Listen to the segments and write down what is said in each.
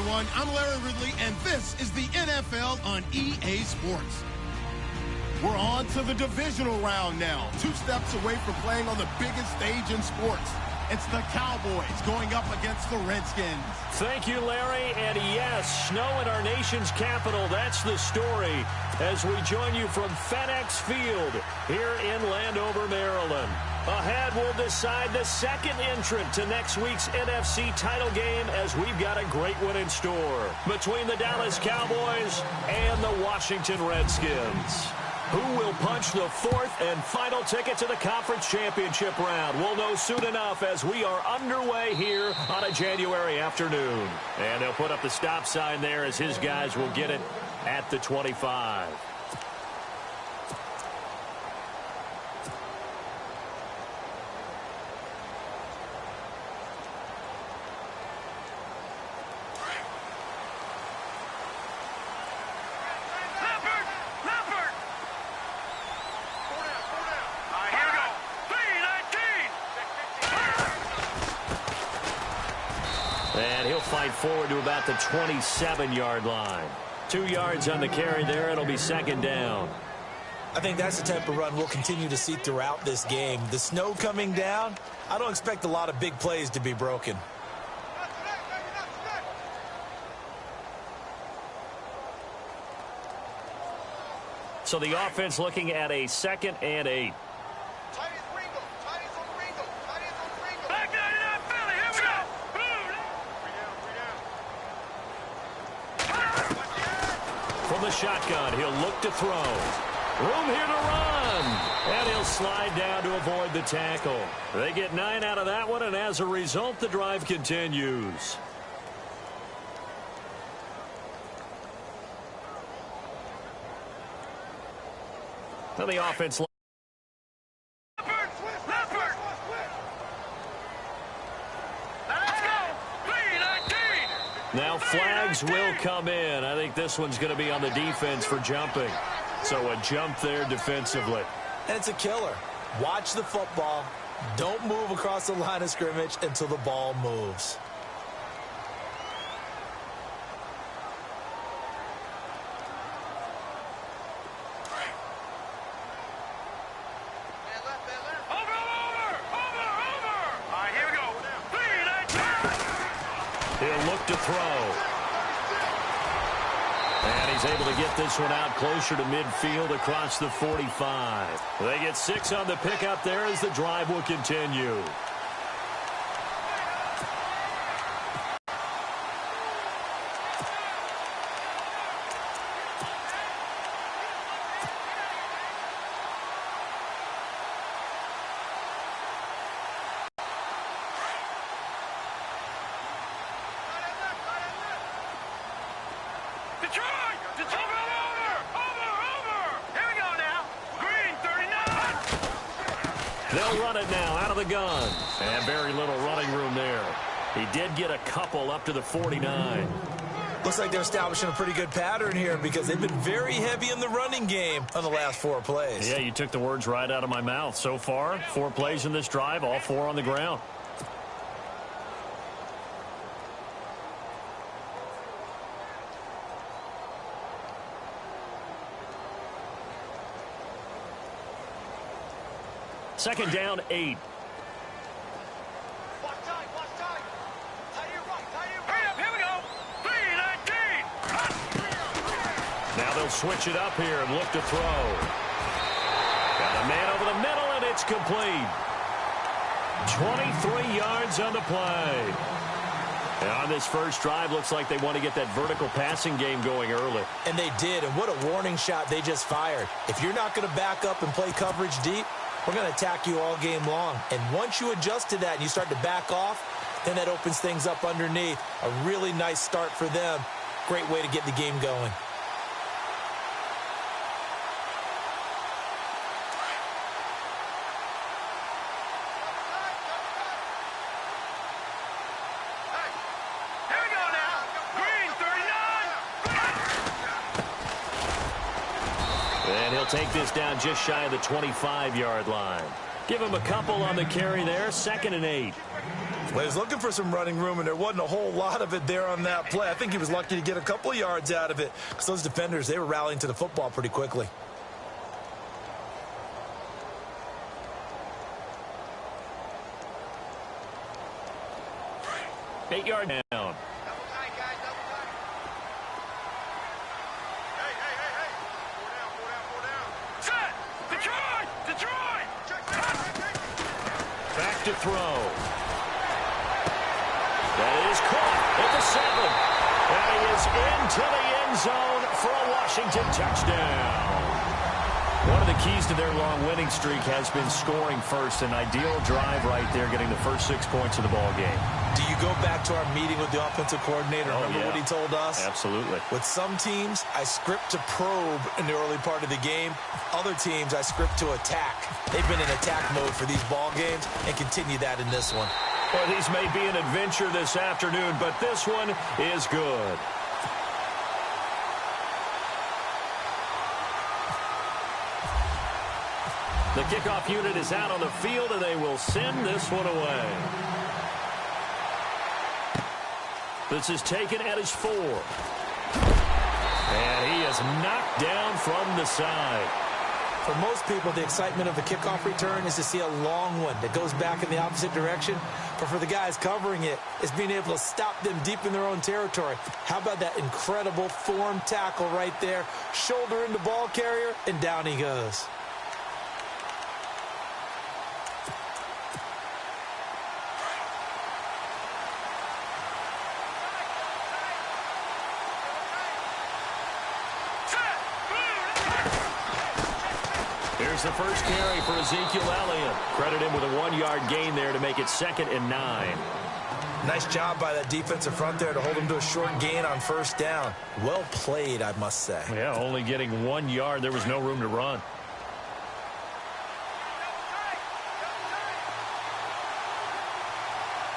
everyone. I'm Larry Ridley, and this is the NFL on EA Sports. We're on to the divisional round now. 2 steps away from playing on the biggest stage in sports. It's the Cowboys going up against the Redskins. Thank you, Larry. And yes, snow in our nation's capital. That's the story as we join you from FedEx Field here in Landover, Maryland. Ahead, we'll decide the second entrant to next week's NFC title game as we've got a great one in store between the Dallas Cowboys and the Washington Redskins. Who will punch the 4th and final ticket to the conference championship round? We'll know soon enough as we are underway here on a January afternoon. And he'll put up the stop sign there as his guys will get it at the 25. And he'll fight forward to about the 27-yard line. 2 yards on the carry there. It'll be second down. I think that's the type of run we'll continue to see throughout this game. The snow coming down, I don't expect a lot of big plays to be broken. So the offense looking at a 2nd and 8. From the shotgun, he'll look to throw. Room here to run. And he'll slide down to avoid the tackle. They get 9 out of that one, and as a result, the drive continues. Now the offense. Now flags will come in. I think this one's going to be on the defense for jumping. So a jump there defensively. And it's a killer. Watch the football. Don't move across the line of scrimmage until the ball moves. He'll look to throw. And he's able to get this one out closer to midfield across the 45. They get 6 on the pickup there as the drive will continue. They'll run it now out of the gun. And very little running room there. He did get a couple up to the 49. Looks like they're establishing a pretty good pattern here because they've been very heavy in the running game on the last 4 plays. Yeah, you took the words right out of my mouth. So far, 4 plays in this drive, all 4 on the ground. Second down, 8. Now they'll switch it up here and look to throw. Got a man over the middle, and it's complete. 23 yards on the play. And on this first drive, looks like they want to get that vertical passing game going early. And they did, and what a warning shot they just fired. If you're not going to back up and play coverage deep, we're going to attack you all game long. And once you adjust to that and you start to back off, then that opens things up underneath. A really nice start for them. Great way to get the game going. Take this down just shy of the 25-yard line. Give him a couple on the carry there. 2nd and 8. Well, he was looking for some running room, and there wasn't a whole lot of it there on that play. I think he was lucky to get a couple of yards out of it because those defenders, they were rallying to the football pretty quickly. Eight-yard down. Back to throw. That is caught at the 7. And he is into the end zone for a Washington touchdown. One of the keys to their long winning streak has been scoring first. An ideal drive right there, getting the first 6 points of the ball game. Do you go back to our meeting with the offensive coordinator? Remember what he told us? Absolutely. With some teams, I script to probe in the early part of the game. Other teams, I script to attack. They've been in attack mode for these ball games and continue that in this one. Well, these may be an adventure this afternoon, but this one is good. The kickoff unit is out on the field, and they will send this one away. This is taken at his 4. And he is knocked down from the side. For most people, the excitement of the kickoff return is to see a long one that goes back in the opposite direction. But for the guys covering it, it's being able to stop them deep in their own territory. How about that incredible form tackle right there? Shoulder into ball carrier, and down he goes. Here's the first carry for Ezekiel Elliott. Credit him with a 1-yard gain there to make it 2nd and 9. Nice job by that defensive front there to hold him to a short gain on first down. Well played, I must say. Yeah, only getting 1 yard. There was no room to run.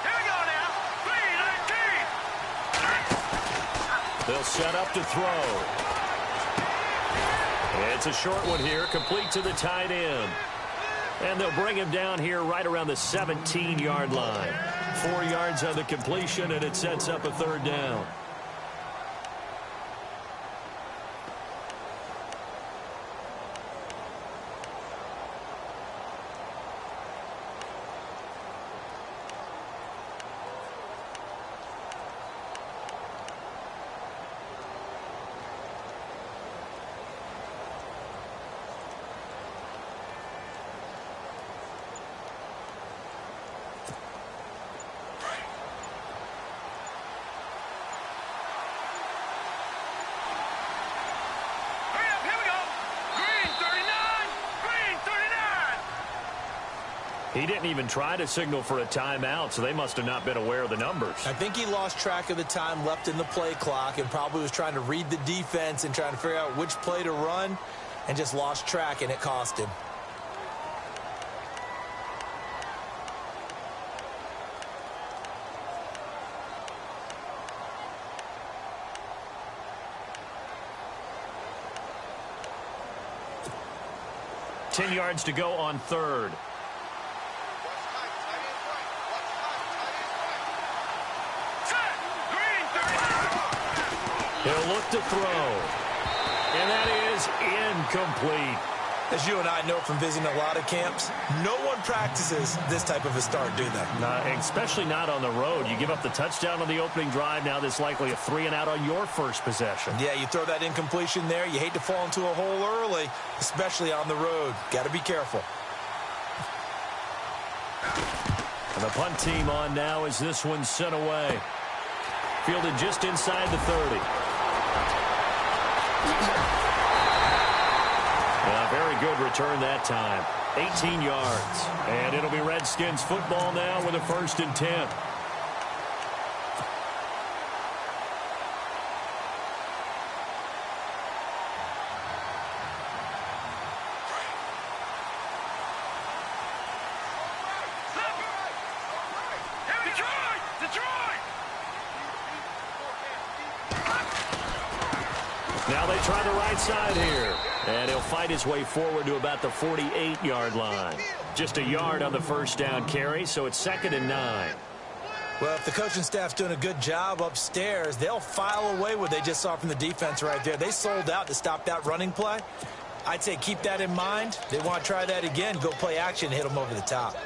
Here we go now. 3-19. They'll set up to throw. It's a short one here, complete to the tight end. And they'll bring him down here right around the 17-yard line. 4 yards on the completion, and it sets up a 3rd down. He didn't even try to signal for a timeout, so they must have not been aware of the numbers. I think he lost track of the time left in the play clock and probably was trying to read the defense and trying to figure out which play to run and just lost track, and it cost him. Ten yards to go on 3rd. He'll look to throw. And that is incomplete. As you and I know from visiting a lot of camps, no one practices this type of a start, do they? Especially not on the road. You give up the touchdown on the opening drive. Now there's likely a 3-and-out on your first possession. Yeah, you throw that incompletion there. You hate to fall into a hole early, especially on the road. Got to be careful. And the punt team on now as this one's sent away. Fielded just inside the 30. Very good return that time. 18 yards. And it'll be Redskins football now with a 1st and 10. Now they try the right side here. And he'll fight his way forward to about the 48-yard line. Just a yard on the first down carry, so it's 2nd and 9. Well, if the coaching staff's doing a good job upstairs, they'll file away what they just saw from the defense right there. They sold out to stop that running play. I'd say keep that in mind. They want to try that again, go play action, hit them over the top.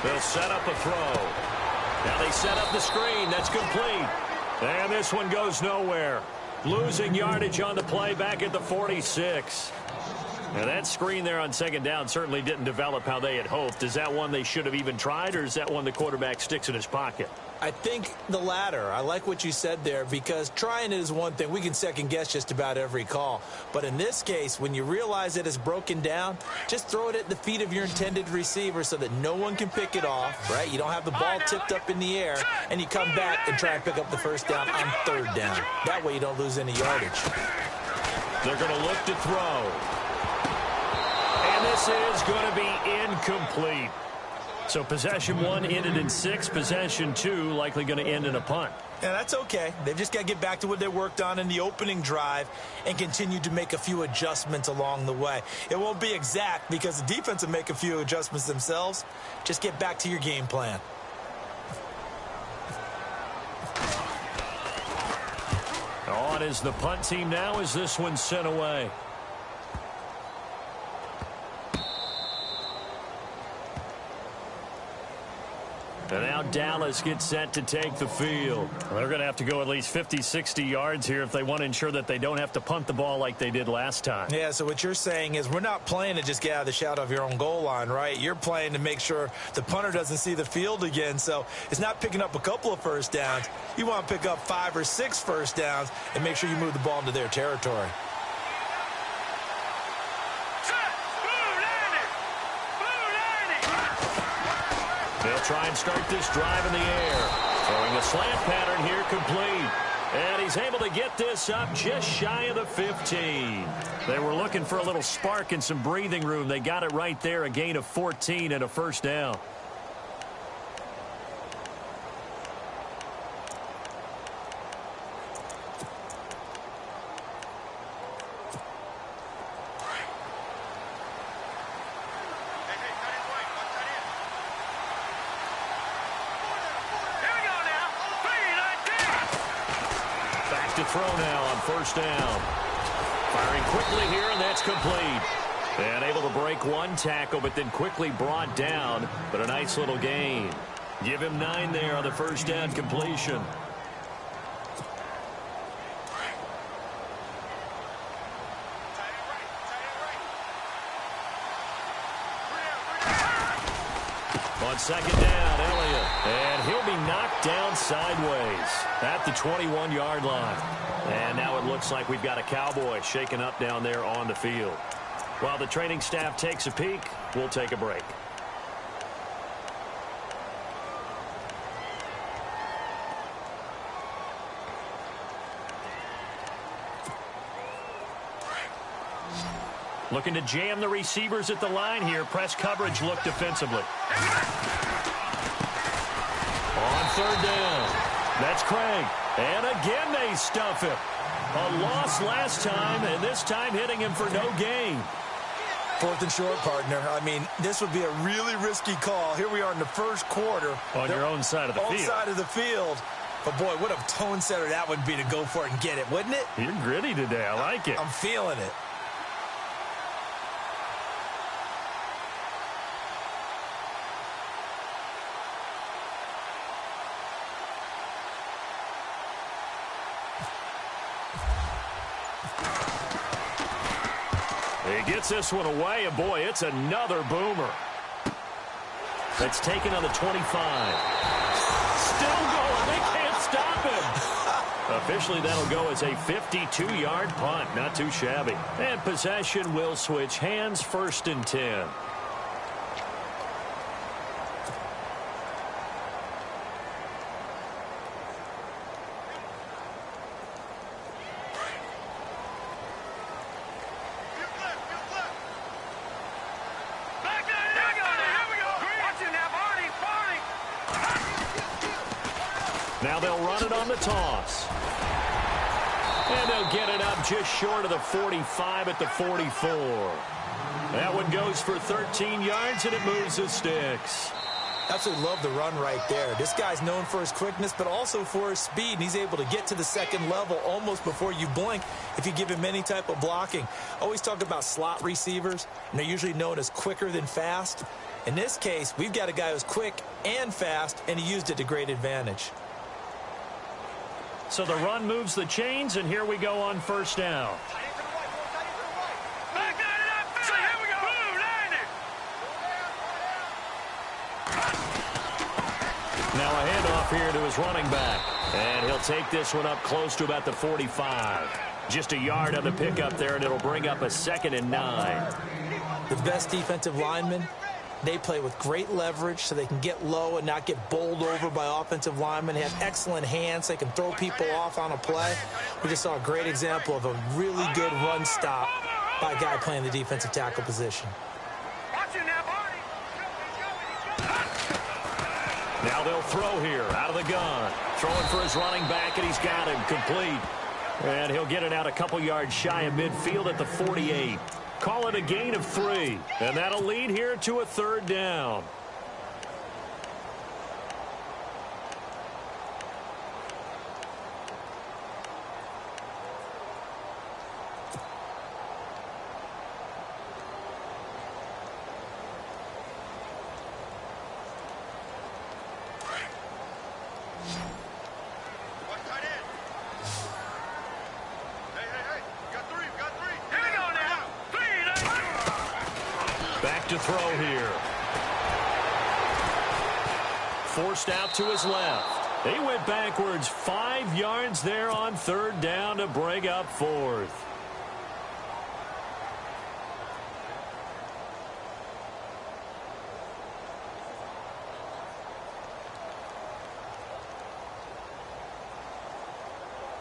They'll set up a throw. Now they set up the screen. That's complete. And this one goes nowhere. Losing yardage on the play back at the 46. Now that screen there on second down certainly didn't develop how they had hoped. Is that one they should have even tried, or is that one the quarterback sticks in his pocket? I think the latter. I like what you said there, because trying it is one thing. We can second guess just about every call. But in this case, when you realize that it's broken down, just throw it at the feet of your intended receiver so that no one can pick it off, right? You don't have the ball tipped up in the air, and you come back and try and pick up the first down on third down. That way you don't lose any yardage. They're going to look to throw. And this is going to be incomplete. So possession 1 ended in 6. Possession 2 likely going to end in a punt. Yeah, that's okay. They've just got to get back to what they worked on in the opening drive and continue to make a few adjustments along the way. It won't be exact because the defense will make a few adjustments themselves. Just get back to your game plan. On is the punt team now as this one's sent away. And now Dallas gets set to take the field. They're going to have to go at least 50, 60 yards here if they want to ensure that they don't have to punt the ball like they did last time. Yeah, so what you're saying is we're not playing to just get out of the shadow of your own goal line, right? You're playing to make sure the punter doesn't see the field again. So it's not picking up a couple of first downs. You want to pick up 5 or 6 first downs and make sure you move the ball into their territory. They'll try and start this drive in the air. Throwing a slant pattern here, complete. And he's able to get this up just shy of the 15. They were looking for a little spark and some breathing room. They got it right there, a gain of 14 and a first down. To throw now on first down. Firing quickly here, and that's complete. And able to break one tackle, but then quickly brought down. But a nice little gain. Give him 9 there on the first down completion. On second down, Elliott. And he'll be knocked down sideways at the 21-yard line. And now it looks like we've got a Cowboy shaken up down there on the field. While the training staff takes a peek, we'll take a break. Looking to jam the receivers at the line here. Press coverage look defensively. On third down. That's Craig. And again they stuff him. A loss last time, and this time hitting him for no gain. 4th and short, partner. I mean, this would be a really risky call. Here we are in the first quarter. On your own side of the field. Own side of the field. But, boy, what a tone setter that would be to go for it and get it, wouldn't it? You're gritty today. I like it. I'm feeling it. He gets this one away, and boy, it's another boomer. That's taken on the 25. Still going. They can't stop him. Officially, that'll go as a 52-yard punt. Not too shabby. And possession will switch hands, 1st and 10. run it on the toss. And they'll get it up just short of the 45 at the 44. That one goes for 13 yards, and it moves the sticks. Absolutely love the run right there. This guy's known for his quickness, but also for his speed, and he's able to get to the second level almost before you blink if you give him any type of blocking. I always talk about slot receivers, and they're usually known as quicker than fast. In this case, we've got a guy who's quick and fast, and he used it to great advantage. So the run moves the chains, and here we go on first down. Now a handoff here to his running back. And he'll take this one up close to about the 45. Just a yard on the pickup there, and it'll bring up a 2nd and 9. The best defensive linemen, they play with great leverage so they can get low and not get bowled over by offensive linemen. They have excellent hands. They can throw people off on a play. We just saw a great example of a really good run stop by a guy playing the defensive tackle position. Now they'll throw here out of the gun. Throwing for his running back, and he's got him complete. And he'll get it out a couple yards shy of midfield at the 48. Call it a gain of 3. And that'll lead here to a 3rd down. To throw here. Forced out to his left. He went backwards 5 yards there on 3rd down to bring up 4th.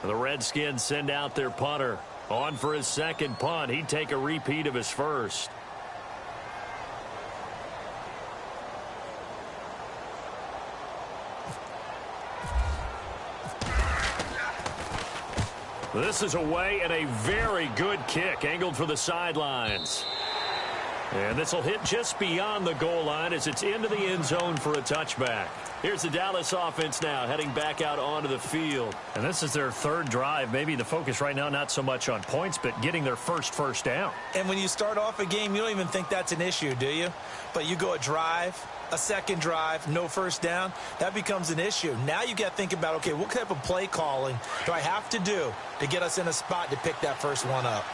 The Redskins send out their punter. On for his 2nd punt. He'd take a repeat of his first. This is away, and a very good kick angled for the sidelines. And this will hit just beyond the goal line as it's into the end zone for a touchback. Here's the Dallas offense now heading back out onto the field. And this is their 3rd drive. Maybe the focus right now not so much on points, but getting their first down. And when you start off a game, you don't even think that's an issue, do you? But you go a drive, a 2nd drive, no 1st down, that becomes an issue. Now you got to think about, okay, what type of play calling do I have to do to get us in a spot to pick that first one up?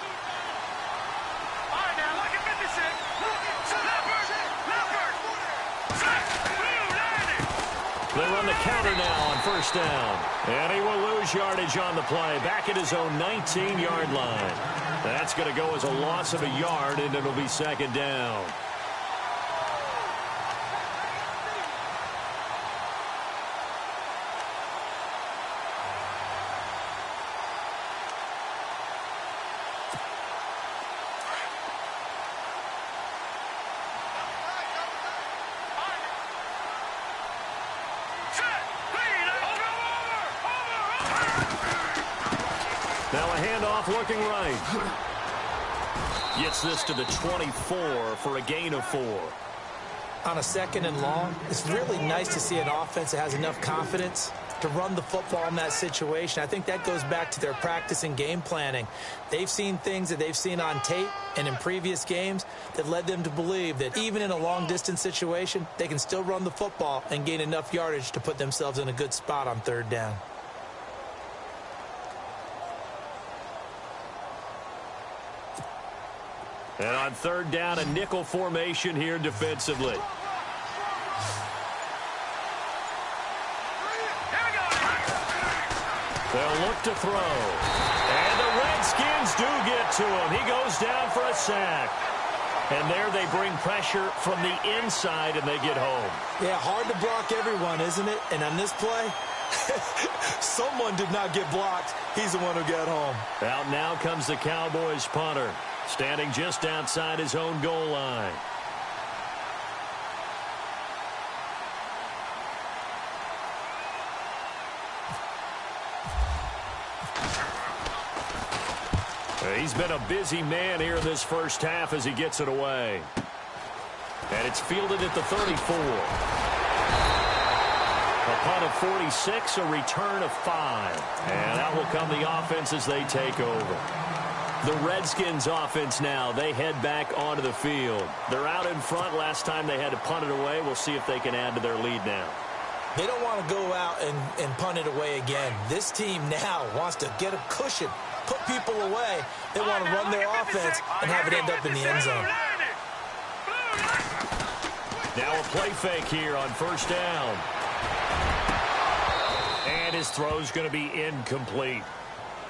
They run the counter now on 1st down. And he will lose yardage on the play. Back at his own 19-yard line. That's going to go as a loss of a yard, and it'll be 2nd down. Now a handoff looking right. Gets this to the 24 for a gain of 4. On a 2nd and long, it's really nice to see an offense that has enough confidence to run the football in that situation. I think that goes back to their practice and game planning. They've seen things that they've seen on tape and in previous games that led them to believe that even in a long-distance situation, they can still run the football and gain enough yardage to put themselves in a good spot on 3rd down. And on 3rd down, a nickel formation here defensively. They'll look to throw. And the Redskins do get to him. He goes down for a sack. And there they bring pressure from the inside, and they get home. Yeah, hard to block everyone, isn't it? And on this play, someone did not get blocked. He's the one who got home. Out now comes the Cowboys punter, standing just outside his own goal line. He's been a busy man here in this first half as he gets it away. And it's fielded at the 34. A punt of 46, a return of 5. And out will come the offense as they take over. The Redskins offense now, they head back onto the field. They're out in front. Last time they had to punt it away. We'll see if they can add to their lead now. They don't want to go out and punt it away again. This team now wants to get a cushion, put people away. They want to run their offense and have it end up in the end zone. Now a play fake here on first down. And his throw's going to be incomplete.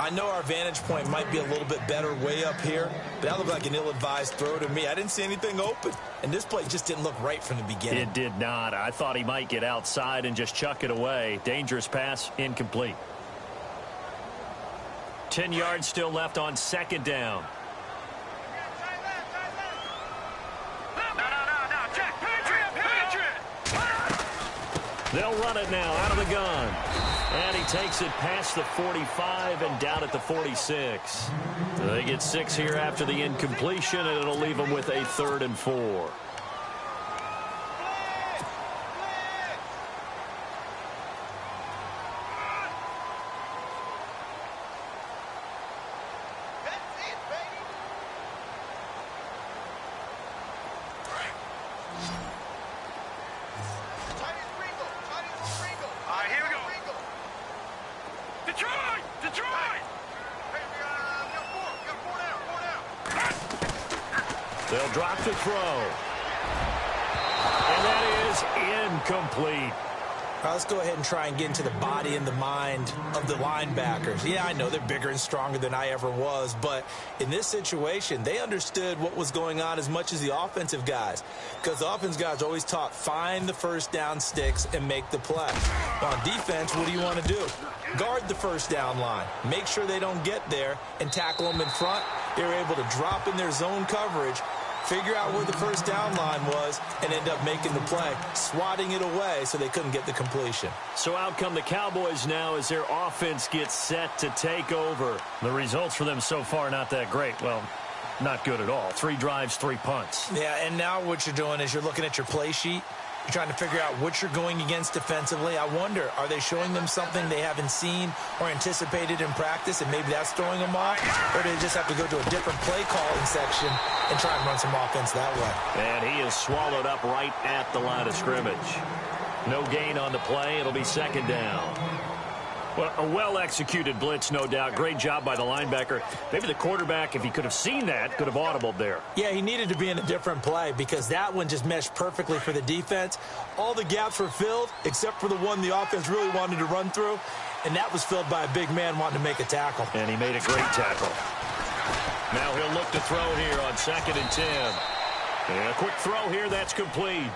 I know our vantage point might be a little bit better way up here, but that looked like an ill-advised throw to me. I didn't see anything open, and this play just didn't look right from the beginning. It did not. I thought he might get outside and just chuck it away. Dangerous pass, incomplete. 10 yards still left on second down. They'll run it now out of the gun. And he takes it past the 45 and down at the 46. They get 6 here after the incompletion, and it'll leave them with a 3rd and 4. They'll drop the throw. And that is incomplete. All right, let's go ahead and try and get into the body and the mind of the linebackers. Yeah, I know they're bigger and stronger than I ever was, but in this situation, they understood what was going on as much as the offensive guys, because the offensive guys always taught find the first down sticks and make the play. On defense, what do you want to do? Guard the first down line. Make sure they don't get there and tackle them in front. They were able to drop in their zone coverage, figure out where the first down line was, and end up making the play, swatting it away so they couldn't get the completion. So out come the Cowboys now as their offense gets set to take over. The results for them so far not that great. Well, not good at all. 3 drives, 3 punts. Yeah, and now what you're doing is you're looking at your play sheet. You're trying to figure out what you're going against defensively. I wonder, are they showing them something they haven't seen or anticipated in practice, and maybe that's throwing them off? Or do they just have to go to a different play calling section and try and run some offense that way? And he is swallowed up right at the line of scrimmage. No gain on the play. It'll be second down. Well, a well-executed blitz, no doubt. Great job by the linebacker. Maybe the quarterback, if he could have seen that, could have audibled there. Yeah, he needed to be in a different play because that one just meshed perfectly for the defense. All the gaps were filled except for the one the offense really wanted to run through, and that was filled by a big man wanting to make a tackle. And he made a great tackle. Now he'll look to throw here on 2nd and 10. And a quick throw here, that's complete.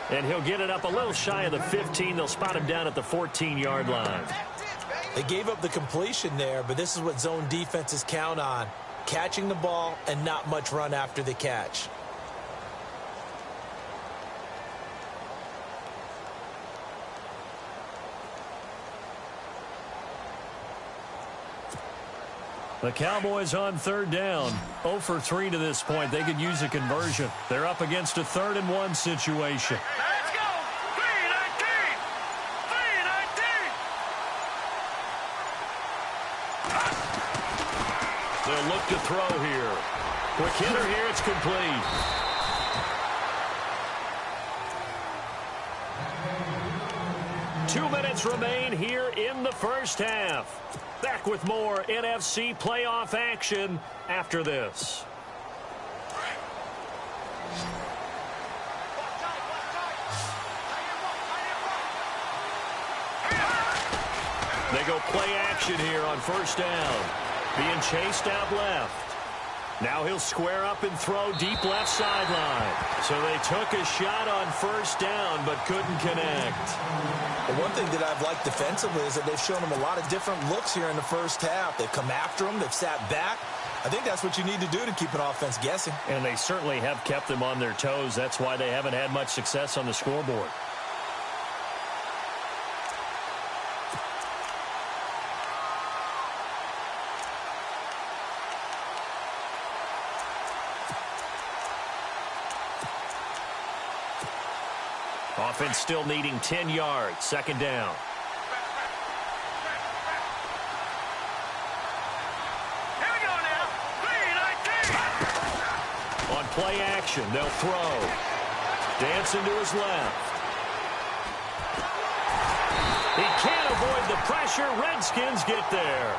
And he'll get it up a little shy of the 15. They'll spot him down at the 14-yard line. They gave up the completion there, but this is what zone defenses count on. Catching the ball and not much run after the catch. The Cowboys on 3rd down. 0 for 3 to this point. They could use a conversion. They're up against a 3rd and 1 situation. Let's go! 3-19! 3-19! They'll look to throw here. Quick hitter here. It's complete. Two minutes remain here in the first half. Back with more NFC playoff action after this. They go play action here on first down. Being chased out left. Now he'll square up and throw deep left sideline. So they took a shot on first down but couldn't connect. Well, one thing that I've liked defensively is that they've shown them a lot of different looks here in the first half. They've come after them. They've sat back. I think that's what you need to do to keep an offense guessing. And they certainly have kept them on their toes. That's why they haven't had much success on the scoreboard. Offense still needing 10 yards. Second down. Here we go now. 3-19. On play action, they'll throw. Dancing to his left. He can't avoid the pressure. Redskins get there.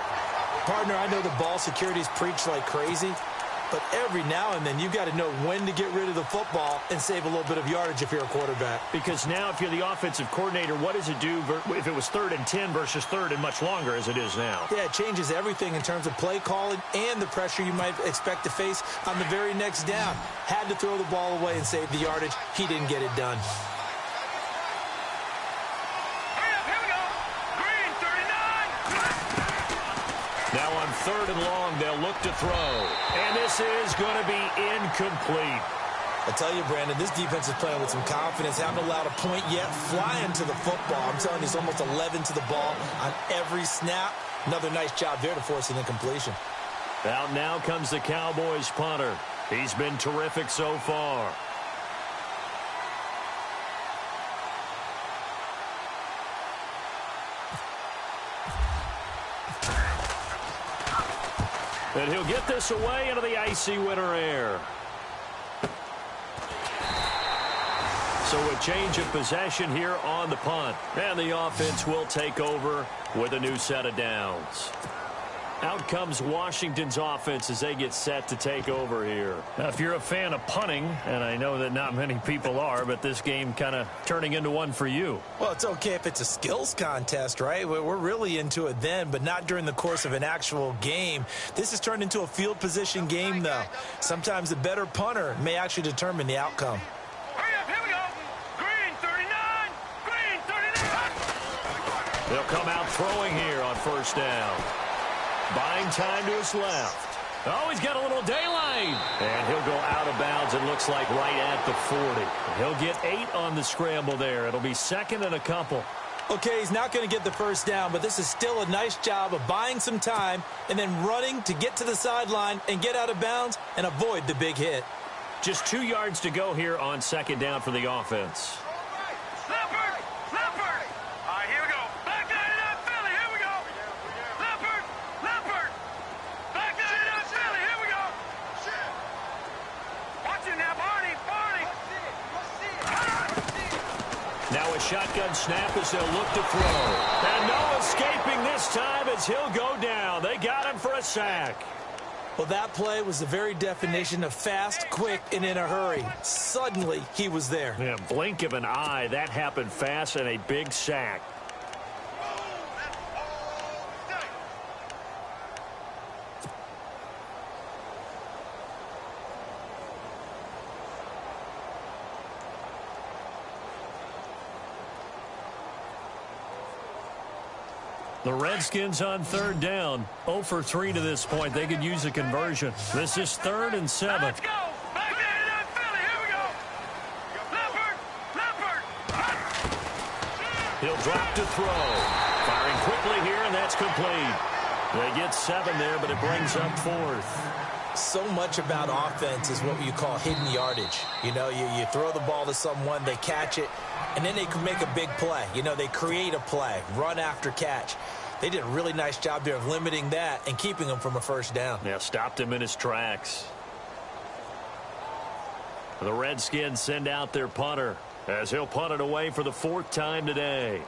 Partner, I know the ball security's preached like crazy, but every now and then you've got to know when to get rid of the football and save a little bit of yardage if you're a quarterback. Because now if you're the offensive coordinator, what does it do if it was 3rd and 10 versus 3rd and much longer as it is now? Yeah, it changes everything in terms of play calling and the pressure you might expect to face on the very next down. Had to throw the ball away and save the yardage. He didn't get it done. Now on 3rd and long, they'll look to throw. And this is going to be incomplete. I tell you, Brandon, this defense is playing with some confidence. Haven't allowed a point yet. Flying to the football. I'm telling you, it's almost 11 to the ball on every snap. Another nice job there to force an incompletion. Out now comes the Cowboys punter. He's been terrific so far. And he'll get this away into the icy winter air. So a change of possession here on the punt. And the offense will take over with a new set of downs. Out comes Washington's offense as they get set to take over here. Now, if you're a fan of punting, and I know that not many people are, but this game kind of turning into one for you. Well, it's okay if it's a skills contest, right? We're really into it then, but not during the course of an actual game. This has turned into a field position game, though. Sometimes the better punter may actually determine the outcome. Hurry up, here we go. Green 39. Green 39. They'll come out throwing here on 1st down. Buying time to his left. Oh, he's got a little daylight. And he'll go out of bounds, it looks like, right at the 40. He'll get 8 on the scramble there. It'll be 2nd and a couple. Okay, he's not going to get the 1st down, but this is still a nice job of buying some time and then running to get to the sideline and get out of bounds and avoid the big hit. Just 2 yards to go here on 2nd down for the offense. Leopard. Leopard. All right, here we go. Back 99 Philly. Here we go. Leopard. Leopard. Back 99 Philly. Here we go. Watch it now, Barney. Barney. Now a shotgun snap as they'll look to throw. And no escaping this time as he'll go down. They got him for a sack. Well, that play was the very definition of fast, quick, and in a hurry. Suddenly, he was there. Yeah, blink of an eye. That happened fast and a big sack. The Redskins on 3rd down. 0 for 3 to this point. They could use a conversion. This is 3rd and 7. Let's go. Back 99 Philly. Here we go. Leopard. Leopard. He'll drop to throw. Firing quickly here, and that's complete. They get 7 there, but it brings up 4th. So much about offense is what you call hidden yardage. You know, you throw the ball to someone, they catch it, and then they can make a big play. You know, they create a play, run after catch. They did a really nice job there of limiting that and keeping him from a 1st down. Yeah, stopped him in his tracks. The Redskins send out their punter as he'll punt it away for the 4th time today.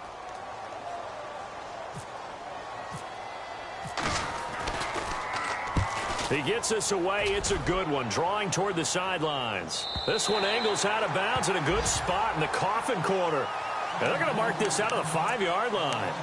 He gets this away. It's a good one, drawing toward the sidelines. This one angles out of bounds in a good spot in the coffin corner. And they're going to mark this out of the 5-yard line.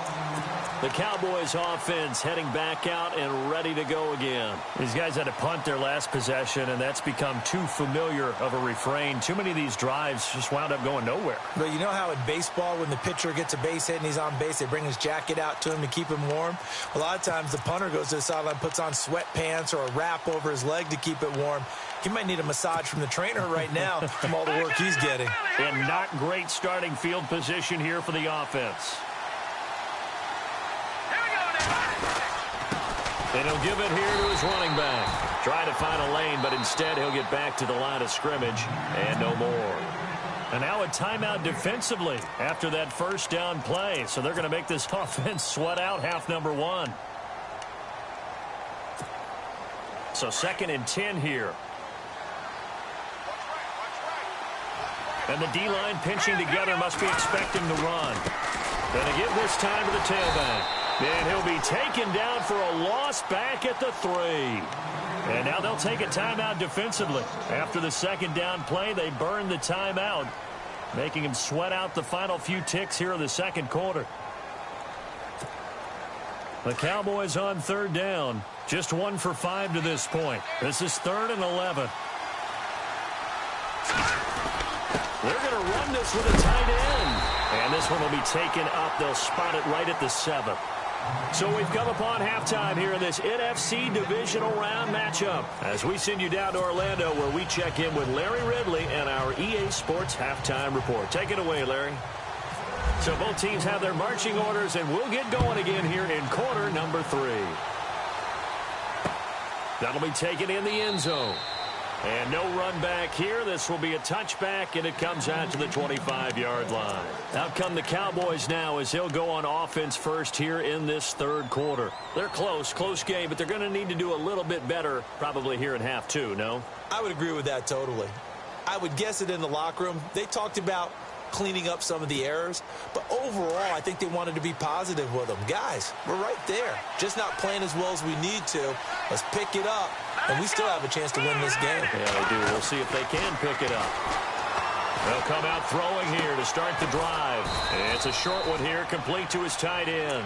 The Cowboys offense heading back out and ready to go again. These guys had to punt their last possession, and that's become too familiar of a refrain. Too many of these drives just wound up going nowhere. But you know how in baseball, when the pitcher gets a base hit and he's on base, they bring his jacket out to him to keep him warm? A lot of times the punter goes to the sideline, puts on sweatpants or a wrap over his leg to keep it warm. He might need a massage from the trainer right now from all the work he's getting. And not great starting field position here for the offense. And he'll give it here to his running back. Try to find a lane, but instead he'll get back to the line of scrimmage and no more. And now a timeout defensively after that first down play. So they're going to make this offense sweat out half number one. So 2nd and 10 here. And the D-line pinching together, must be expecting the run. Going to give this time to the tailback. And he'll be taken down for a loss back at the 3. And now they'll take a timeout defensively. After the 2nd down play, they burn the timeout, making him sweat out the final few ticks here in the 2nd quarter. The Cowboys on 3rd down. Just 1 for 5 to this point. This is 3rd and 11. They're going to run this with a tight end. And this one will be taken up. They'll spot it right at the 7th. So we've come upon halftime here in this NFC divisional round matchup as we send you down to Orlando, where we check in with Larry Ridley and our EA Sports halftime report. Take it away, Larry. So both teams have their marching orders, and we'll get going again here in quarter number 3. That'll be taken in the end zone. And no run back here. This will be a touchback, and it comes out to the 25-yard line. Out come the Cowboys now as they'll go on offense first here in this 3rd quarter. They're close game, but they're going to need to do a little bit better probably here in half 2, no? I would agree with that totally. I would guess it in the locker room. They talked about cleaning up some of the errors, but overall I think they wanted to be positive with them. Guys, we're right there, just not playing as well as we need to. Let's pick it up, and we still have a chance to win this game. Yeah, they do. We'll see if they can pick it up. They'll come out throwing here to start the drive. It's a short one here, complete to his tight end,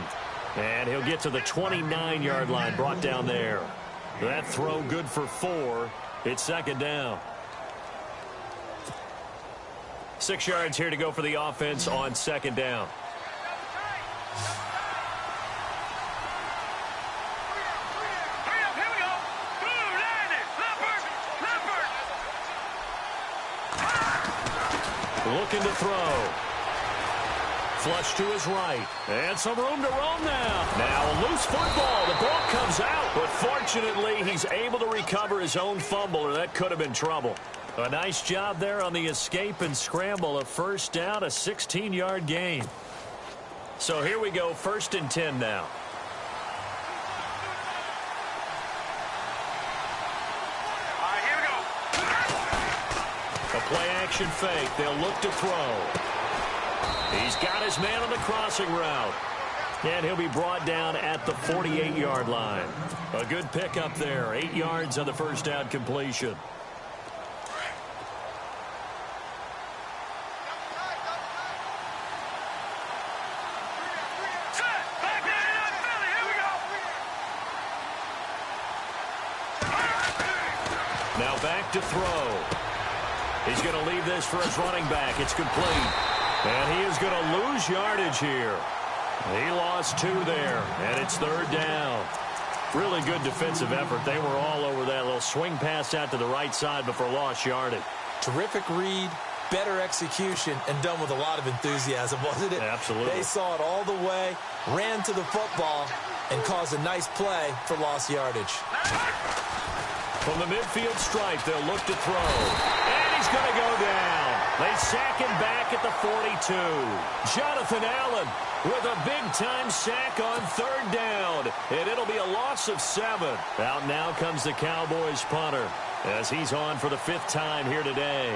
and he'll get to the 29-yard line, brought down there. That throw good for 4. It's 2nd down. 6 yards here to go for the offense on 2nd down. Here we go. Looking to throw. Flush to his right. And some room to roam now. Now a loose football. The ball comes out. But fortunately, he's able to recover his own fumble, or that could have been trouble. A nice job there on the escape and scramble. A first down, a 16-yard gain. So here we go, 1st and 10 now. Here we go. A play-action fake. They'll look to throw. He's got his man on the crossing route. And he'll be brought down at the 48-yard line. A good pickup there. 8 yards on the first down completion. Now back to throw. He's going to leave this for his running back. It's complete. And he is going to lose yardage here. He lost 2 there, and it's 3rd down. Really good defensive effort. They were all over that little swing pass out to the right side before lost yardage. Terrific read, better execution, and done with a lot of enthusiasm, wasn't it? Absolutely. They saw it all the way, ran to the football, and caused a nice play for lost yardage. From the midfield stripe, they'll look to throw. And he's going to go down. They sack him back at the 42. Jonathan Allen with a big-time sack on 3rd down. And it'll be a loss of 7. Out now comes the Cowboys punter as he's on for the 5th time here today.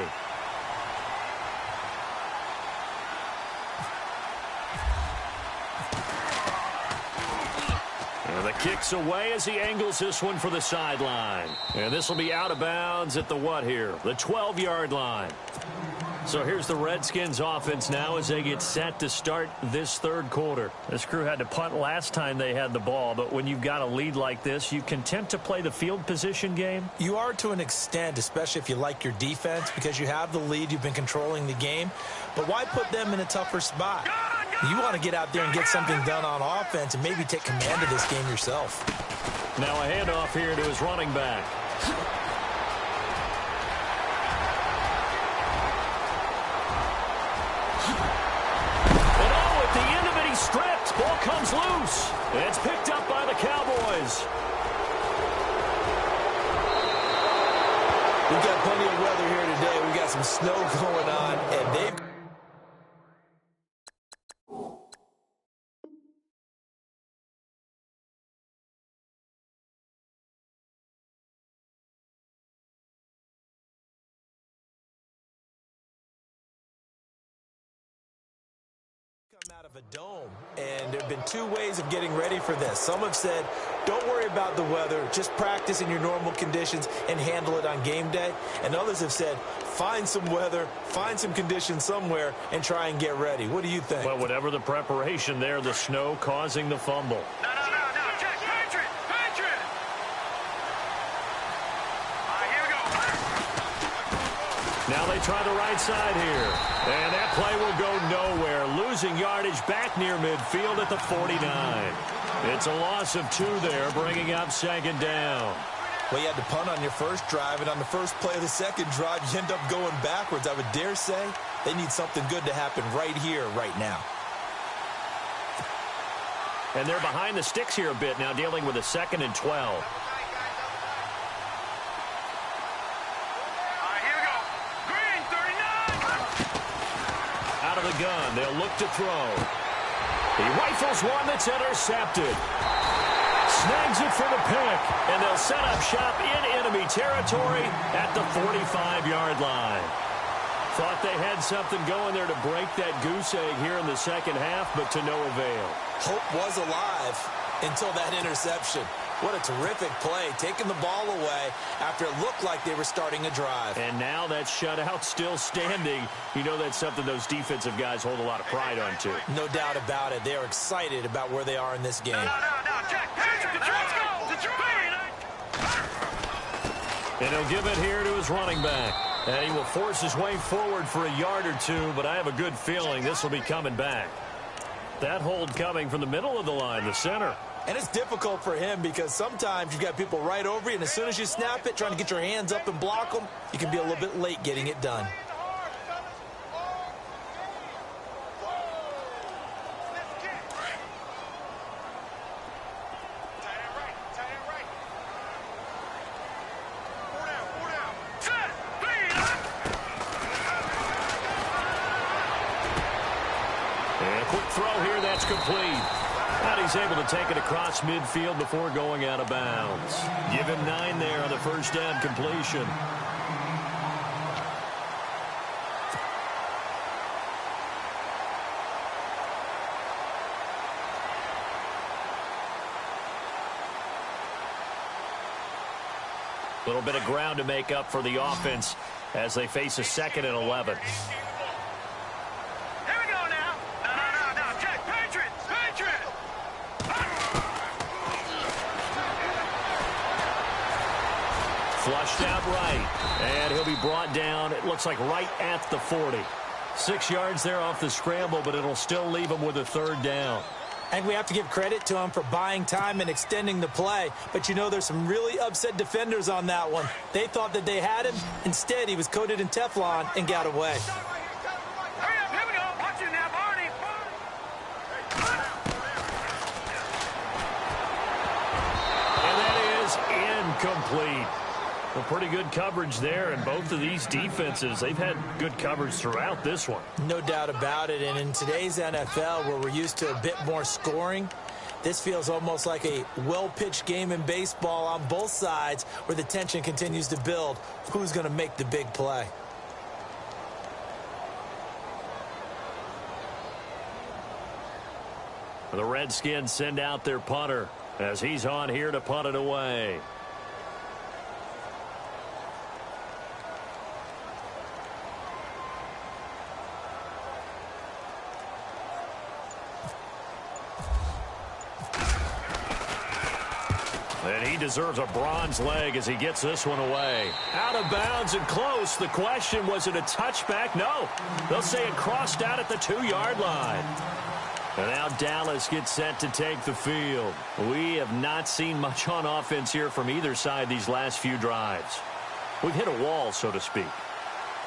And the kick's away as he angles this one for the sideline. And this will be out of bounds at the what here? The 12-yard line. So here's the Redskins offense now as they get set to start this 3rd quarter. This crew had to punt last time they had the ball, but when you've got a lead like this, you content to play the field position game? You are to an extent, especially if you like your defense, because you have the lead, you've been controlling the game. But why put them in a tougher spot? You want to get out there and get something done on offense and maybe take command of this game yourself. Now a handoff here to his running back. And oh, at the end of it, he's stripped. Ball comes loose. And it's picked up by the Cowboys. We've got plenty of weather here today. We've got some snow going on, and they've come out of a dome, and there have been two ways of getting ready for this. Some have said, don't worry about the weather, just practice in your normal conditions and handle it on game day. And others have said, find some weather, find some conditions somewhere, and try and get ready. What do you think? Well, whatever the preparation there, the snow causing the fumble. No, Jack, Patriot! Here we go. Now they try the right side here. And that play will go nowhere. Losing yardage back near midfield at the 49. It's a loss of 2 there, bringing up second down. Well, you had to punt on your first drive, and on the first play of the second drive, you end up going backwards. I would dare say they need something good to happen right here, right now. And they're behind the sticks here a bit now, dealing with a 2nd and 12. Out of the gun, they'll look to throw. He rifles one that's intercepted. Snags it for the pick, and they'll set up shop in enemy territory at the 45-yard line. Thought they had something going there to break that goose egg here in the second half, but to no avail. Hope was alive until that interception. What a terrific play, taking the ball away after it looked like they were starting a drive. And now that shutout still standing. You know that's something those defensive guys hold a lot of pride on, too. No doubt about it. They are excited about where they are in this game. No, Jack, Patriot, let's go! And he'll give it here to his running back. And he will force his way forward for a yard or two, but I have a good feeling this will be coming back. That hold coming from the middle of the line, the center. And it's difficult for him because sometimes you've got people right over you, and as soon as you snap it, trying to get your hands up and block them, you can be a little bit late getting it done. And a quick throw here, that's complete. And he's able to take it across midfield before going out of bounds. Give him 9 there on the first down completion. A little bit of ground to make up for the offense as they face a 2nd and 11. Flushed out right, and he'll be brought down, it looks like right at the 40. 6 yards there off the scramble, but it'll still leave him with a 3rd down. And we have to give credit to him for buying time and extending the play. But you know there's some really upset defenders on that one. They thought that they had him. Instead, he was coated in Teflon and got away. Hurry up, here we go. Watch you now, Barney. And that is incomplete. Well, pretty good coverage there, and both of these defenses, they've had good coverage throughout this one. No doubt about it, and in today's NFL, where we're used to a bit more scoring, this feels almost like a well-pitched game in baseball on both sides where the tension continues to build. Who's going to make the big play? The Redskins send out their punter as he's on here to punt it away. And he deserves a bronze leg as he gets this one away. Out of bounds and close. The question, was it a touchback? No. They'll say it crossed out at the 2-yard line. And now Dallas gets set to take the field. We have not seen much on offense here from either side these last few drives. We've hit a wall, so to speak.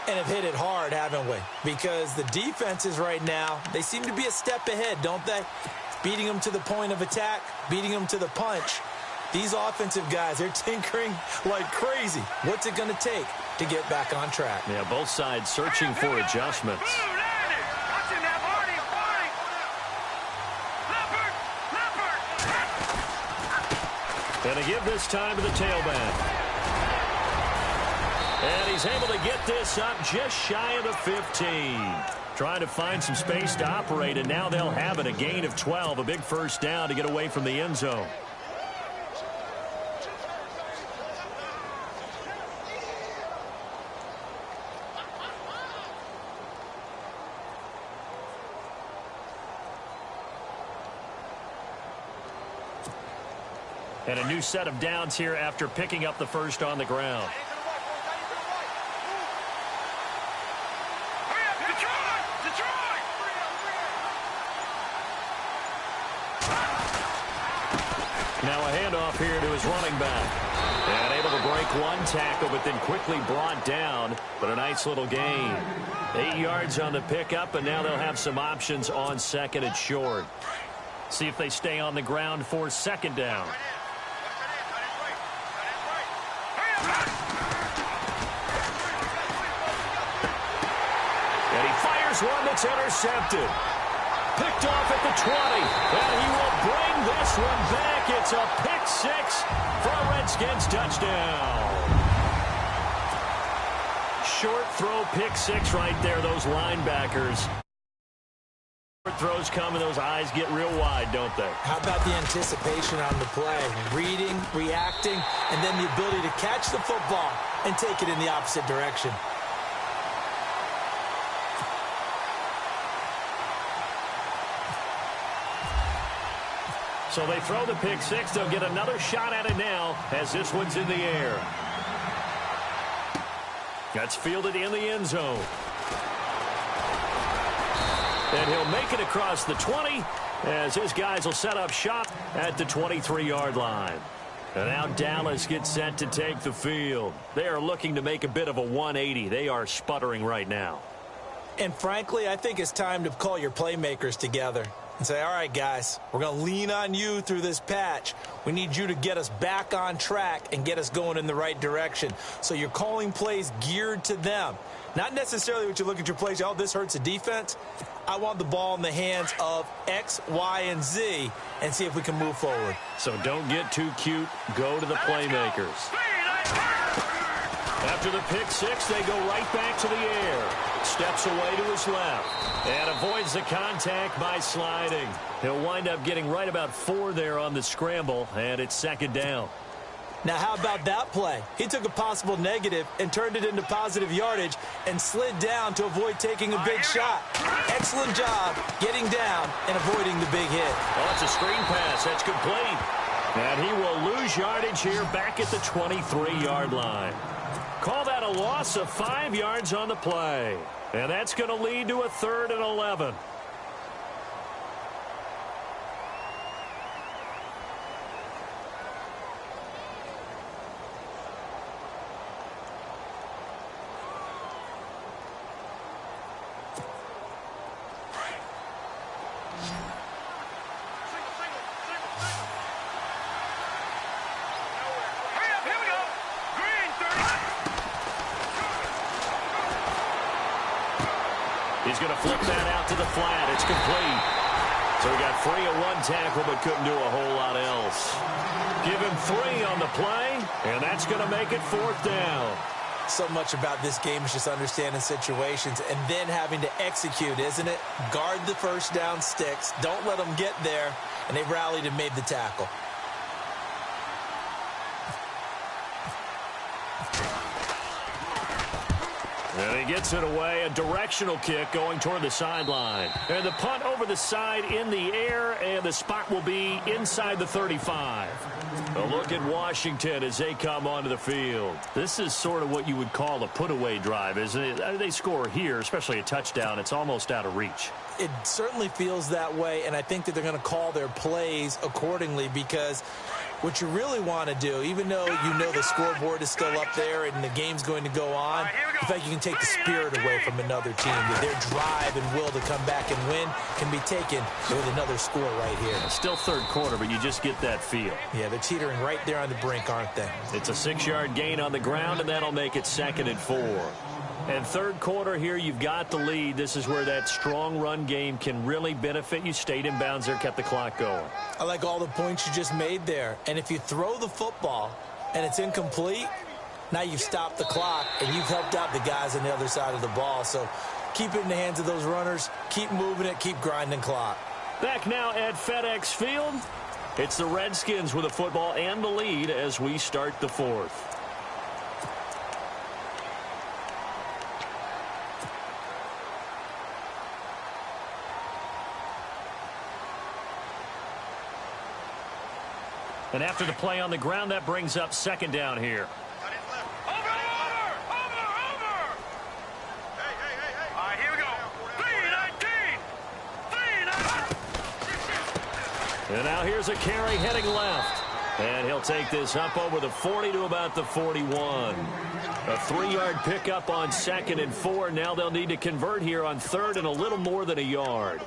And have hit it hard, haven't we? Because the defenses right now, they seem to be a step ahead, don't they? Beating them to the point of attack, beating them to the punch. These offensive guys, they're tinkering like crazy. What's it going to take to get back on track. Yeah, both sides searching for adjustments. And a give this time to the tailback. And he's able to get this up just shy of the 15. Trying to find some space to operate, and now they'll have it. A gain of 12, a big first down to get away from the end zone. And a new set of downs here after picking up the first on the ground. Now a handoff here to his running back. And able to break one tackle, but then quickly brought down. But a nice little gain. 8 yards on the pickup, and now they'll have some options on second and short. See if they stay on the ground for second down. And he fires one that's intercepted. Picked off at the 20. And he will bring this one back. It's a pick six for a Redskins touchdown. Short throw pick six right there, those linebackers. Short throws come and those eyes get real wide, don't they? How about the anticipation on the play? Reading, reacting, and then the ability to catch the football and take it in the opposite direction. So they throw the pick six. They'll get another shot at it now as this one's in the air. That's fielded in the end zone. And he'll make it across the 20 as his guys will set up shop at the 23-yard line. And now Dallas gets set to take the field. They are looking to make a bit of a 180. They are sputtering right now. And frankly, I think it's time to call your playmakers together and say, all right, guys, we're going to lean on you through this patch. We need you to get us back on track and get us going in the right direction. So you're calling plays geared to them. Not necessarily what you look at your plays, oh, this hurts the defense. I want the ball in the hands of X, Y, and Z and see if we can move forward. So don't get too cute. Go to the playmakers. After the pick six, they go right back to the air. Steps away to his left and avoids the contact by sliding. He'll wind up getting right about 4 there on the scramble, and it's second down. Now, how about that play? He took a possible negative and turned it into positive yardage and slid down to avoid taking a big shot. Excellent job getting down and avoiding the big hit. Oh, it's a screen pass. That's complete. And he will lose yardage here back at the 23-yard line. Call that a loss of 5 yards on the play. And that's going to lead to a 3rd and 11. He's going to flip that out to the flat. It's complete. So he got free of one tackle but couldn't do a whole lot else. Give him 3 on the play, and that's going to make it 4th down. So much about this game is just understanding situations and then having to execute, isn't it? Guard the first down sticks. Don't let them get there. And they rallied and made the tackle. And he gets it away, a directional kick going toward the sideline. And the punt over the side in the air, and the spot will be inside the 35. A look at Washington as they come onto the field. This is sort of what you would call a put-away drive, isn't it? They score here, especially a touchdown. It's almost out of reach. It certainly feels that way, and I think that they're going to call their plays accordingly because What you really want to do, even though you know the scoreboard is still up there and the game's going to go on, the fact you can take the spirit away from another team, that their drive and will to come back and win can be taken with another score right here. Still third quarter, but you just get that feel. Yeah, they're teetering right there on the brink, aren't they? It's a 6-yard gain on the ground, and that'll make it 2nd and 4. And third quarter here, you've got the lead. This is where that strong run game can really benefit you. Stayed in bounds there, kept the clock going. I like all the points you just made there. And if you throw the football and it's incomplete, now you've stopped the clock and you've helped out the guys on the other side of the ball. So keep it in the hands of those runners. Keep moving it. Keep grinding clock. Back now at FedEx Field. It's the Redskins with the football and the lead as we start the 4th. And after the play on the ground, that brings up 2nd down here. Over! Hey. All right, here we go. 3-19. And now here's a carry heading left. And he'll take this up over the 40 to about the 41. A 3-yard pickup on 2nd and 4. Now they'll need to convert here on 3rd and a little more than a yard.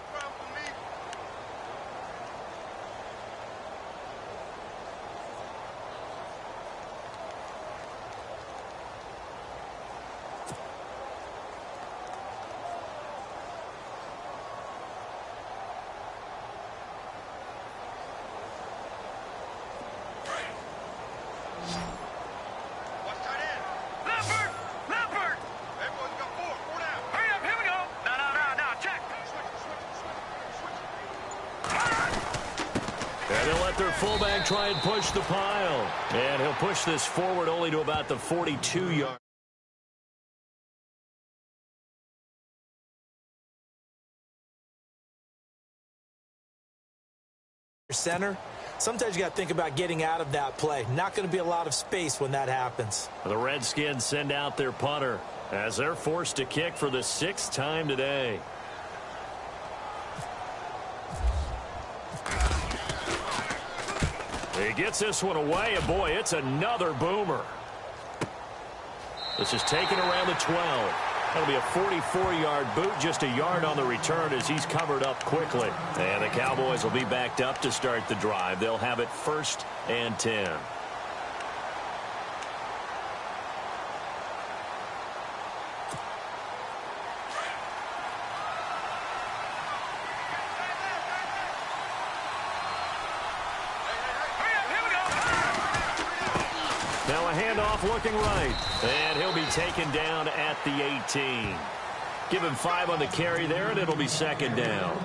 Fullback try and push the pile. And he'll push this forward only to about the 42-yard. Center. Sometimes you got to think about getting out of that play. Not going to be a lot of space when that happens. The Redskins send out their punter as they're forced to kick for the 6th time today. He gets this one away, and boy, it's another boomer. This is taken around the 12. That'll be a 44-yard boot, just a yard on the return as he's covered up quickly. And the Cowboys will be backed up to start the drive. They'll have it 1st and 10. Now a handoff looking right. And he'll be taken down at the 18. Give him 5 on the carry there, and it'll be 2nd down.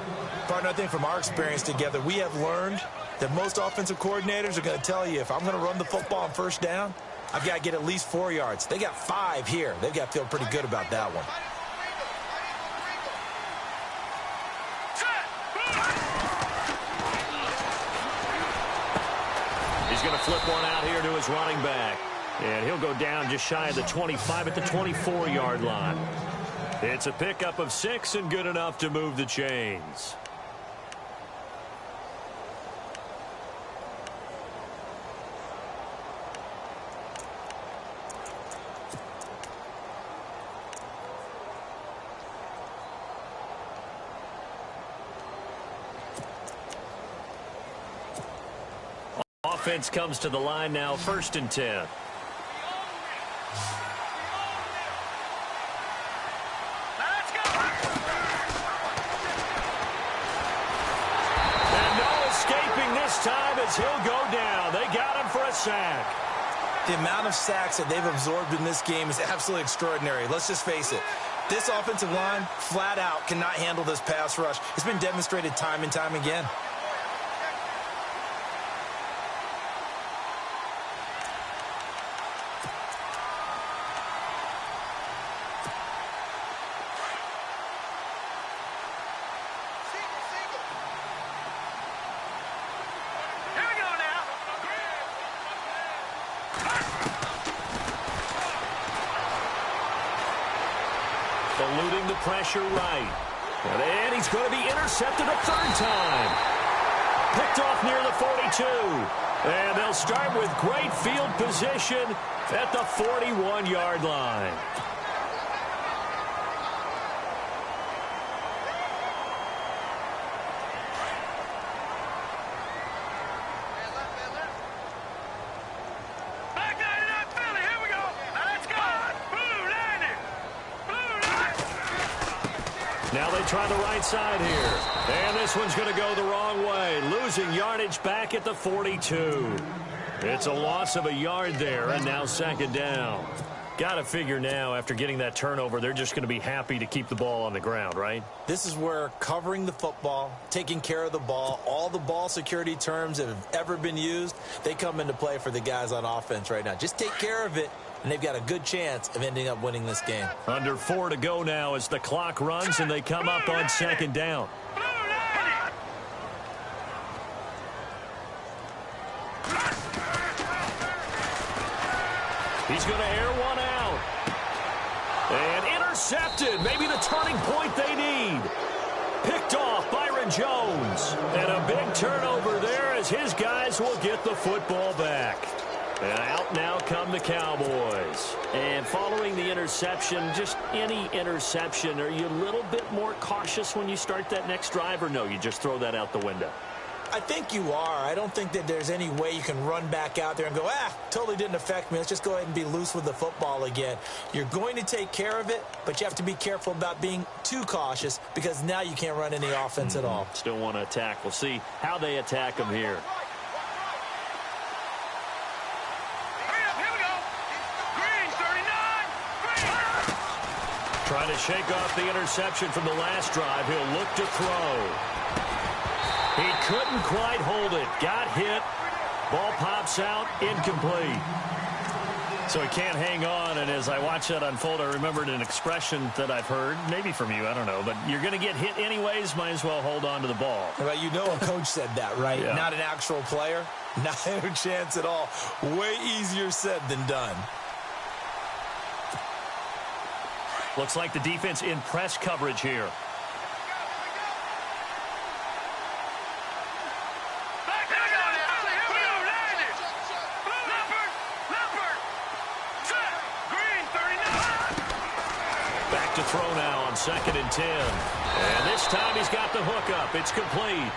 Partner, I think from our experience together, we have learned that most offensive coordinators are going to tell you, if I'm going to run the football on 1st down, I've got to get at least 4 yards. They got 5 here. They've got to feel pretty good about that one. He's going to flip one out here to his running back. And he'll go down just shy of the 25 at the 24-yard line. It's a pickup of 6 and good enough to move the chains. Offense comes to the line now, 1st and 10. Time as he'll go down. They got him for a sack. The amount of sacks that they've absorbed in this game is absolutely extraordinary. Let's just face it. This offensive line, flat out, cannot handle this pass rush. It's been demonstrated time and time again. Eluding the pressure right. And he's going to be intercepted a 3rd time. Picked off near the 42. And they'll start with great field position at the 41-yard line. Now they try the right side here. And this one's going to go the wrong way. Losing yardage back at the 42. It's a loss of a yard there, and now second down. Got to figure now, after getting that turnover, they're just going to be happy to keep the ball on the ground, right? This is where covering the football, taking care of the ball, all the ball security terms that have ever been used, they come into play for the guys on offense right now. Just take care of it, and they've got a good chance of ending up winning this game. Under 4 to go now as the clock runs, and they come up on second down. He's going to air one out. And intercepted. Maybe the turning point they need. Picked off Byron Jones. And a big turnover there as his guys will get the football back. And out now come the Cowboys. And following the interception, just any interception, are you a little bit more cautious when you start that next drive, or no, you just throw that out the window? I think you are. I don't think that there's any way you can run back out there and go, totally didn't affect me. Let's just go ahead and be loose with the football again. You're going to take care of it, but you have to be careful about being too cautious because now you can't run any offense at all. Still want to attack. We'll see how they attack them here. Trying to shake off the interception from the last drive. He'll look to throw. He couldn't quite hold it. Got hit. Ball pops out. Incomplete. So he can't hang on. And as I watch that unfold, I remembered an expression that I've heard, maybe from you, I don't know. But you're going to get hit anyways. Might as well hold on to the ball. Well, you know a coach said that, right? Yeah. Not an actual player. Not a chance at all. Way easier said than done. Looks like the defense in press coverage here. Back to throw now on 2nd and 10. And this time he's got the hook up. It's complete.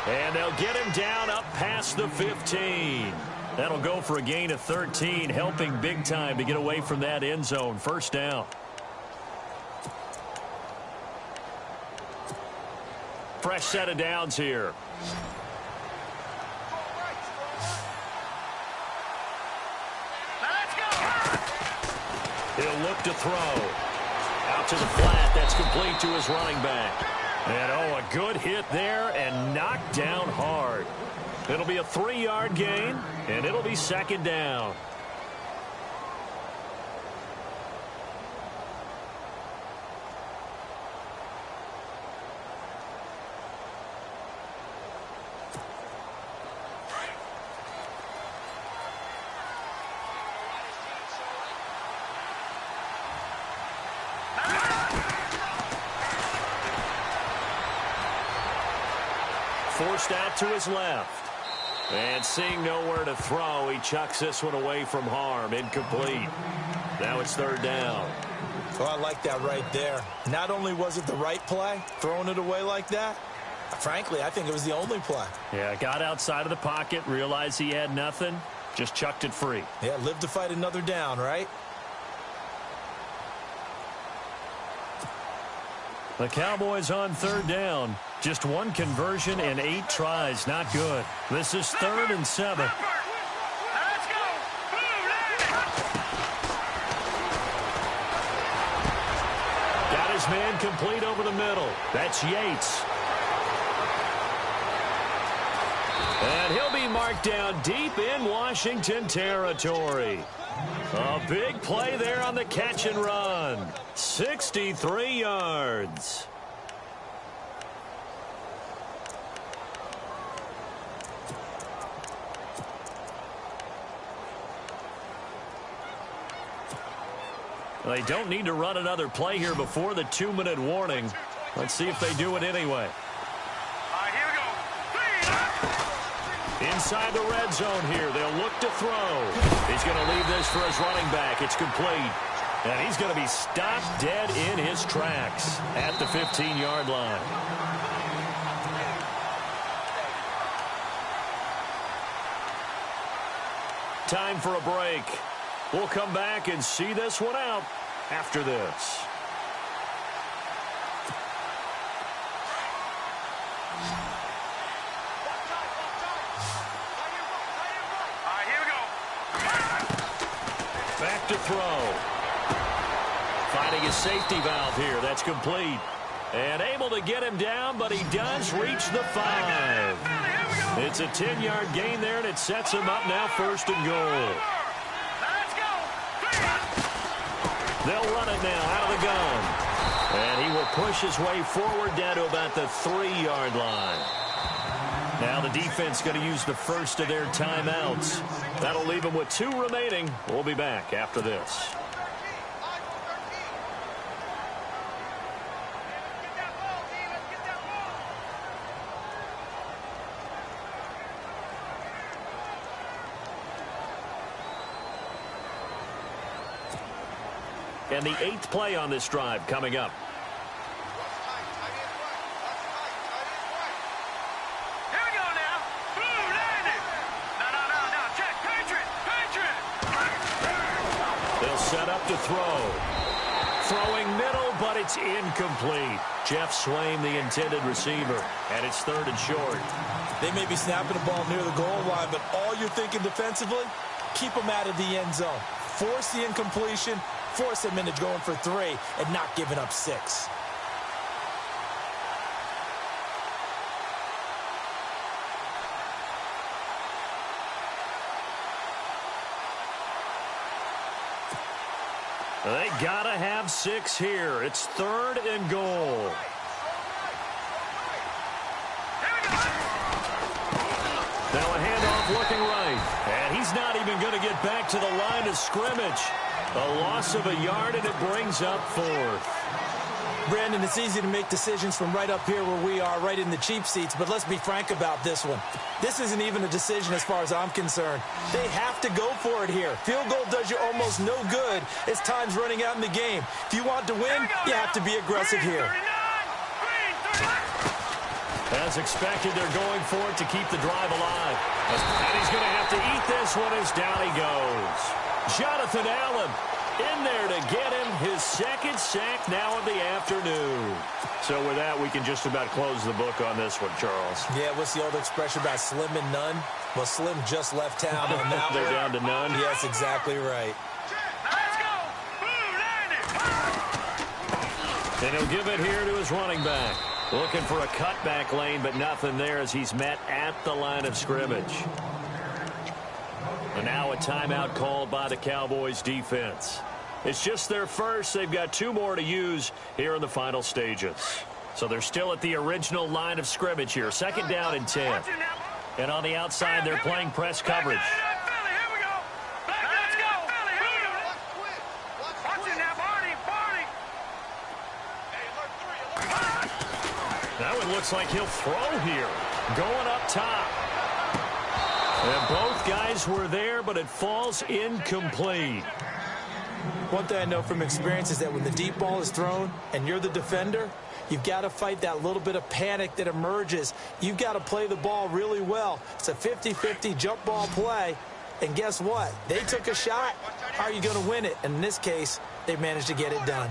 And they'll get him down up past the 15. That'll go for a gain of 13, helping big time to get away from that end zone. First down. Fresh set of downs here. He'll look to throw. Out to the flat. That's complete to his running back. And, a good hit there and knocked down hard. It'll be a 3-yard gain, and it'll be second down. Forced out to his left. And seeing nowhere to throw, he chucks this one away from harm. Incomplete. Now it's third down. Oh, I like that right there. Not only was it the right play, throwing it away like that, frankly, I think it was the only play. Yeah, got outside of the pocket, realized he had nothing, just chucked it free. Yeah, live to fight another down, right? The Cowboys on third down. Just one conversion and 8 tries. Not good. This is 3rd and 7. Let's go. Got his man complete over the middle. That's Yates. And he'll be marked down deep in Washington territory. A big play there on the catch and run. 63 yards. They don't need to run another play here before the 2-minute warning. Let's see if they do it anyway. All right, here we go. Inside the red zone here. They'll look to throw. He's going to leave this for his running back. It's complete. And he's going to be stopped dead in his tracks at the 15-yard line. Time for a break. We'll come back and see this one out after this. Back to throw. Finding his safety valve here. That's complete. And able to get him down, but he does reach the 5. It's a 10-yard gain there, and it sets him up now 1st and goal. They'll run it now out of the gun. And he will push his way forward down to about the 3-yard line. Now the defense going to use the first of their timeouts. That'll leave them with 2 remaining. We'll be back after this. And the 8th play on this drive coming up. Here we go now. Blue, landed. No. Check. Patriot. They'll set up to throw. Throwing middle, but it's incomplete. Jeff Swaim, the intended receiver. And it's 3rd and short. They may be snapping the ball near the goal line, but all you're thinking defensively, keep them out of the end zone. Force the incompletion. Force him into going for 3 and not giving up 6. They gotta have 6 here. It's 3rd and goal. Now a handoff looking right. And he's not even going to get back to the line of scrimmage. A loss of a yard, and it brings up 4th. Brandon, it's easy to make decisions from right up here where we are, right in the cheap seats, but let's be frank about this one. This isn't even a decision as far as I'm concerned. They have to go for it here. Field goal does you almost no good as time's running out in the game. If you want to win, you have to be aggressive here. As expected, they're going for it to keep the drive alive. And he's going to have to eat this one as down he goes. Jonathan Allen in there to get him his 2nd sack now of the afternoon. So with that, we can just about close the book on this one, Charles. Yeah, what's the old expression about slim and none? Well, Slim just left town on that They're one. down to none? Yes, exactly right. Let's go. Blue, landed. And he'll give it here to his running back. Looking for a cutback lane, but nothing there as he's met at the line of scrimmage. And now a timeout called by the Cowboys defense. It's just their first. They've got 2 more to use here in the final stages. So they're still at the original line of scrimmage here. 2nd down and 10. And on the outside, they're playing press coverage. That one looks like he'll throw here. Going up top. And both guys were there, but it falls incomplete. One thing I know from experience is that when the deep ball is thrown and you're the defender, you've got to fight that little bit of panic that emerges. You've got to play the ball really well. It's a 50-50 jump ball play. And guess what? They took a shot. How are you going to win it? And in this case, they managed to get it done.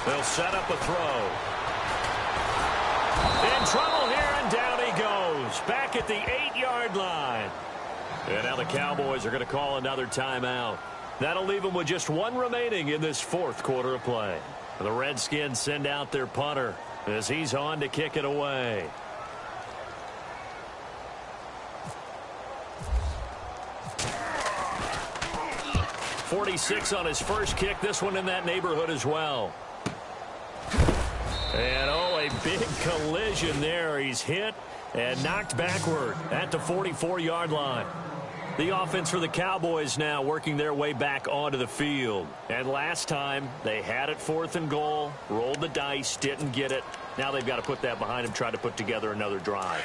They'll set up a throw. In trouble here, and down he goes. Back at the 8-yard line. And now the Cowboys are going to call another timeout. That'll leave them with just 1 remaining in this 4th quarter of play. The Redskins send out their punter as he's on to kick it away. .46 on his first kick. This one in that neighborhood as well. And, oh, a big collision there. He's hit and knocked backward at the 44-yard line. The offense for the Cowboys now working their way back onto the field. And last time, they had it 4th and goal, rolled the dice, didn't get it. Now they've got to put that behind them, try to put together another drive.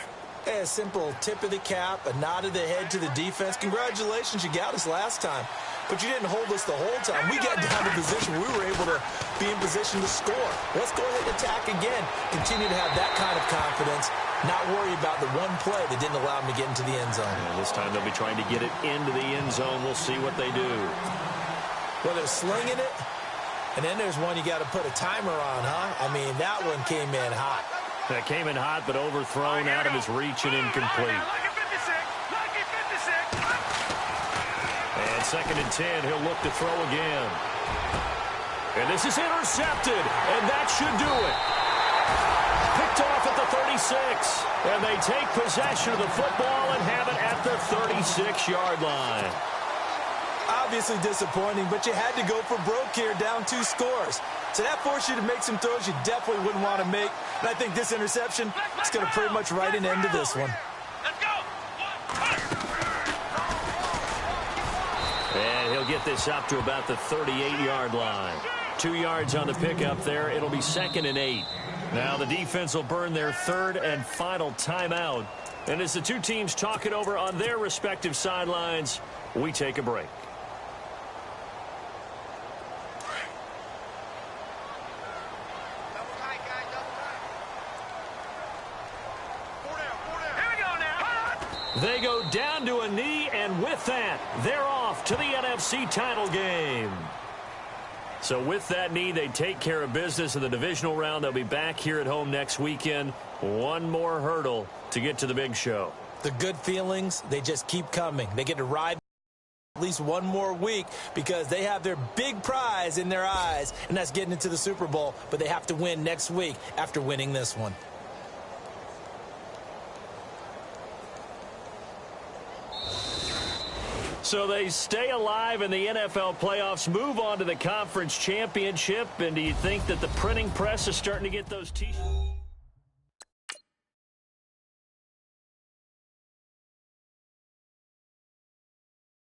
A simple tip of the cap, a nod of the head to the defense. Congratulations, you got us last time. But you didn't hold us the whole time. We got down to position where we were able to be in position to score. Let's go ahead and attack again. Continue to have that kind of confidence. Not worry about the one play that didn't allow them to get into the end zone. And this time they'll be trying to get it into the end zone. We'll see what they do. Well, they're slinging it. And then there's one you got to put a timer on, huh? I mean, that one came in hot. That came in hot, but overthrown out of his reach and incomplete. And 2nd and 10, he'll look to throw again. And this is intercepted, and that should do it. Picked off at the 36, and they take possession of the football and have it at the 36-yard line. Obviously disappointing, but you had to go for broke here, down 2 scores. So that forced you to make some throws you definitely wouldn't want to make. And I think this interception is going to pretty much write an end to this one. And he'll get this up to about the 38-yard line. 2 yards on the pickup there. It'll be 2nd and 8. Now the defense will burn their 3rd and final timeout. And as the two teams talk it over on their respective sidelines, we take a break. They go down to a knee, and with that, they're off to the NFC title game. So with that knee, they take care of business in the divisional round. They'll be back here at home next weekend. One more hurdle to get to the big show. The good feelings, they just keep coming. They get to ride at least one more week because they have their big prize in their eyes, and that's getting into the Super Bowl. But they have to win next week after winning this one. So they stay alive in the NFL playoffs, move on to the conference championship. And do you think that the printing press is starting to get those T-shirts?